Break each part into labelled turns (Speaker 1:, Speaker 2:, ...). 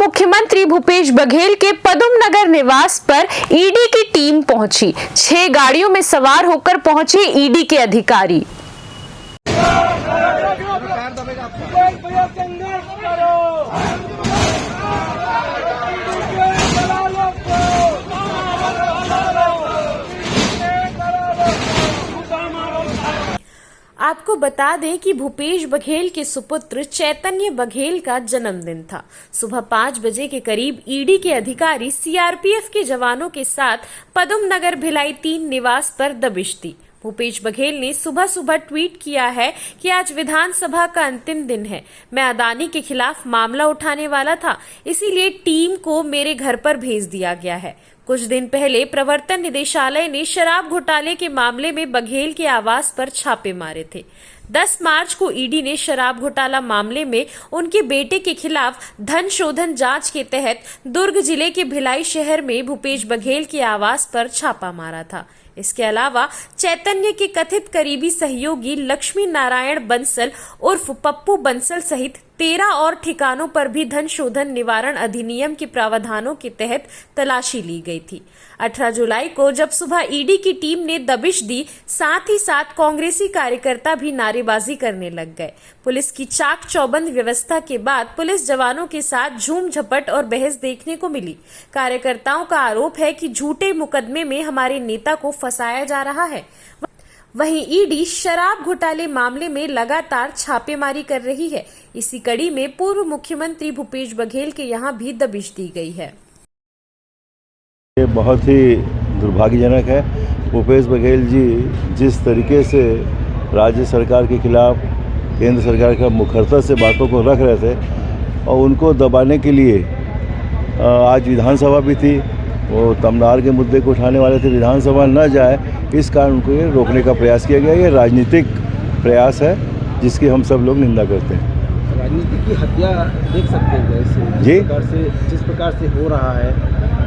Speaker 1: मुख्यमंत्री भूपेश बघेल के पदम नगर निवास पर ईडी की टीम पहुंची। 6 गाड़ियों में सवार होकर पहुंचे ईडी के अधिकारी। आपको बता दें कि भूपेश बघेल के सुपुत्र चैतन्य बघेल का जन्मदिन था। सुबह 5 बजे के करीब ईडी के अधिकारी सीआरपीएफ के जवानों के साथ पदम नगर भिलाई 3 निवास पर दबिश दी। भूपेश बघेल ने सुबह सुबह ट्वीट किया है कि आज विधानसभा का अंतिम दिन है। मैं अदानी के खिलाफ मामला उठाने वाला था, इसीलिए टीम को मेरे घर पर भेज दिया गया है। कुछ दिन पहले प्रवर्तन निदेशालय ने शराब घोटाले के मामले में बघेल के आवास पर छापे मारे थे। 10 मार्च को ईडी ने शराब घोटाला मामले में उनके बेटे के खिलाफ धन शोधन जांच के तहत दुर्ग जिले के भिलाई शहर में भूपेश बघेल के आवास पर छापा मारा था। इसके अलावा चैतन्य के कथित करीबी सहयोगी लक्ष्मी नारायण बंसल उर्फ पप्पू बंसल सहित 13 और ठिकानों पर भी धन शोधन निवारण अधिनियम के प्रावधानों के तहत तलाशी ली गई थी। 18 जुलाई को जब सुबह ईडी की टीम ने दबिश दी, साथ ही साथ कांग्रेसी कार्यकर्ता भी नारेबाजी करने लग गए। पुलिस की चाक चौबंद व्यवस्था के बाद पुलिस जवानों के साथ झूम झपट और बहस देखने को मिली। कार्यकर्ताओं का आरोप है कि झूठे मुकदमे में हमारे नेता को फंसाया जा रहा है। वहीं ईडी शराब घोटाले मामले में लगातार छापेमारी कर रही है। इसी कड़ी में पूर्व मुख्यमंत्री भूपेश बघेल के यहां भी दबिश दी गई है।
Speaker 2: ये बहुत ही दुर्भाग्यजनक है। भूपेश बघेल जी जिस तरीके से राज्य सरकार के खिलाफ केंद्र सरकार का मुखरता से बातों को रख रहे थे और उनको दबाने के लिए आज विधानसभा भी थी, वो तमनार के मुद्दे को उठाने वाले थे, विधानसभा न जाए इस कारण उनको ये रोकने का प्रयास किया गया। ये राजनीतिक प्रयास है जिसकी हम सब लोग निंदा करते हैं।
Speaker 3: राजनीति की हत्या देख सकते हैं जी, जिस प्रकार से हो रहा है।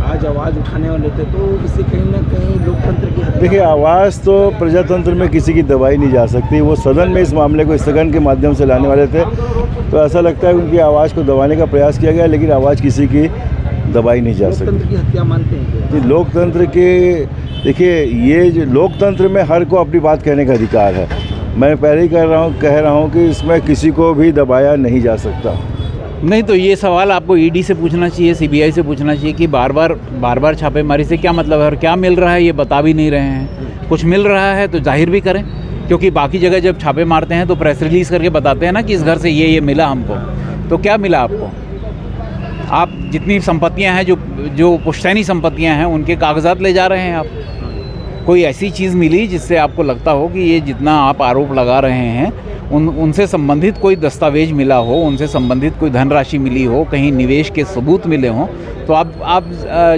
Speaker 3: आज आवाज़ उठाने वाले थे तो इससे कहीं ना कहीं लोकतंत्र की हत्या।
Speaker 2: देखिए, आवाज़ तो प्रजातंत्र में किसी की दबाई नहीं जा सकती। वो सदन में इस मामले को स्थगन के माध्यम से लाने वाले थे, तो ऐसा लगता है उनकी आवाज़ को दबाने का प्रयास किया गया, लेकिन आवाज़ किसी की दबाई नहीं जा सकती।
Speaker 3: लोकतंत्र की हत्या मानते हैं?
Speaker 2: लोकतंत्र के देखिए, ये जो लोकतंत्र में हर को अपनी बात कहने का अधिकार है। मैं पहले ही कह रहा हूँ कि इसमें किसी को भी दबाया नहीं जा सकता।
Speaker 4: नहीं तो ये सवाल आपको ईडी से पूछना चाहिए, सीबीआई से पूछना चाहिए कि बार बार छापेमारी से क्या मतलब है और क्या मिल रहा है, ये बता भी नहीं रहे हैं। कुछ मिल रहा है तो जाहिर भी करें, क्योंकि बाकी जगह जब छापे मारते हैं तो प्रेस रिलीज़ करके बताते हैं ना कि इस घर से ये मिला हमको। तो क्या मिला आपको? आप जितनी संपत्तियां हैं, जो पुश्तैनी संपत्तियां हैं, उनके कागजात ले जा रहे हैं आप। कोई ऐसी चीज़ मिली जिससे आपको लगता हो कि ये जितना आप आरोप लगा रहे हैं उनसे संबंधित कोई दस्तावेज मिला हो, उनसे संबंधित कोई धनराशि मिली हो, कहीं निवेश के सबूत मिले हों, तो आप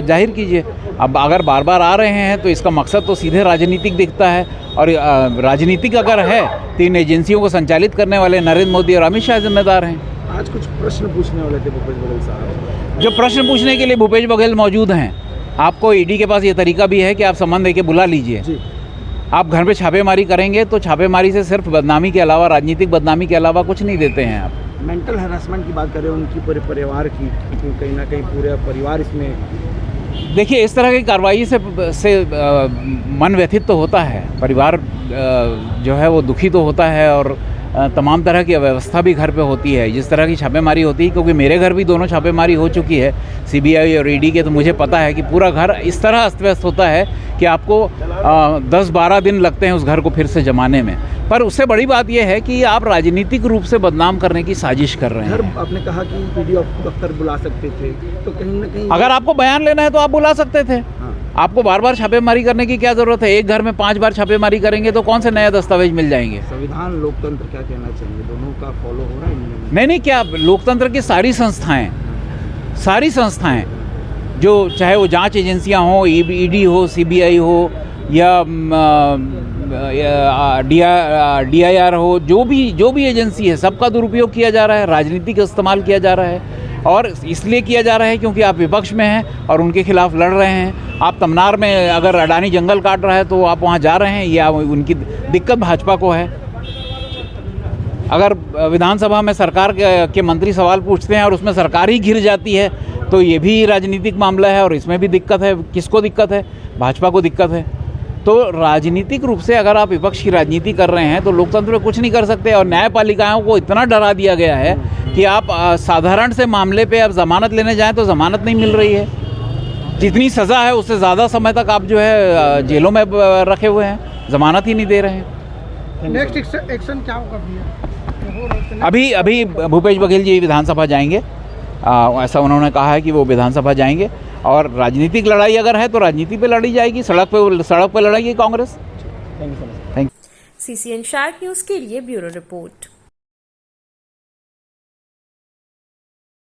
Speaker 4: जाहिर कीजिए। अब अगर बार बार आ रहे हैं तो इसका मकसद तो सीधे राजनीतिक दिखता है, और राजनीतिक अगर है तो इन एजेंसियों को संचालित करने वाले नरेंद्र मोदी और अमित शाह जिम्मेदार हैं।
Speaker 3: आज कुछ प्रश्न पूछने वाले थे भूपेश बघेल साहब।
Speaker 4: जो प्रश्न पूछने के लिए भूपेश बघेल मौजूद हैं। आपको ईडी के पास ये तरीका भी है कि आप सम्मान देके बुला लीजिए। आप घर पे छापेमारी करेंगे तो छापेमारी से सिर्फ बदनामी के अलावा, राजनीतिक बदनामी के अलावा कुछ नहीं देते हैं आप।
Speaker 3: मेंटल हरासमेंट की बात करें उनकी, पूरे परिवार की, कहीं ना कहीं पूरा परिवार इसमें।
Speaker 4: देखिए, इस तरह की कार्रवाई से मन व्यथित तो होता है, परिवार जो है वो दुखी तो होता है, और तमाम तरह की अव्यवस्था भी घर पे होती है जिस तरह की छापेमारी होती है। क्योंकि मेरे घर भी दोनों छापेमारी हो चुकी है, सीबीआई और ईडी के, तो मुझे पता है कि पूरा घर इस तरह अस्त व्यस्त होता है कि आपको 10-12 दिन लगते हैं उस घर को फिर से जमाने में। पर उससे बड़ी बात यह है कि आप राजनीतिक रूप से बदनाम करने की साजिश कर रहे हैं।
Speaker 3: आपने कहा कि ईडी दफ्तर बुला सकते थे, तो कहीं ना कहीं
Speaker 4: अगर आपको बयान लेना है तो आप बुला सकते थे। आपको बार बार छापेमारी करने की क्या जरूरत है? एक घर में 5 बार छापेमारी करेंगे तो कौन से नए दस्तावेज मिल जाएंगे?
Speaker 3: संविधान, लोकतंत्र क्या कहना चाहिए, दोनों का फॉलो हो रहा है?
Speaker 4: नहीं, क्या लोकतंत्र की सारी संस्थाएं जो, चाहे वो जांच एजेंसियां हो, ईडी हो, सीबीआई हो, या DIR हो, जो भी एजेंसी है, सबका दुरुपयोग किया जा रहा है, राजनीतिक इस्तेमाल किया जा रहा है। और इसलिए किया जा रहा है क्योंकि आप विपक्ष में हैं और उनके खिलाफ लड़ रहे हैं। आप तमनार में अगर अडानी जंगल काट रहा है तो आप वहाँ जा रहे हैं, या उनकी दिक्कत भाजपा को है। अगर विधानसभा में सरकार के मंत्री सवाल पूछते हैं और उसमें सरकार ही घिर जाती है तो ये भी राजनीतिक मामला है और इसमें भी दिक्कत है। किसको दिक्कत है? भाजपा को दिक्कत है। तो राजनीतिक रूप से अगर आप विपक्ष की राजनीति कर रहे हैं तो लोकतंत्र में कुछ नहीं कर सकते। और न्यायपालिकाओं को इतना डरा दिया गया है कि आप साधारण से मामले पे अब जमानत लेने जाएं तो जमानत नहीं मिल रही है। जितनी सज़ा है उससे ज़्यादा समय तक आप जो है जेलों में रखे हुए हैं, जमानत ही नहीं दे रहे हैं।
Speaker 3: नेक्स्ट एक्शन क्या होगा भैया?
Speaker 4: अभी भूपेश बघेल जी विधानसभा जाएंगे, ऐसा उन्होंने कहा है कि वो विधानसभा जाएंगे। और राजनीतिक लड़ाई अगर है तो राजनीति पे लड़ी जाएगी, सड़क पे लड़ाएगी Congress.
Speaker 3: Thank you so much.
Speaker 4: Thank you.
Speaker 1: CCN Shark News के लिए ब्यूरो रिपोर्ट।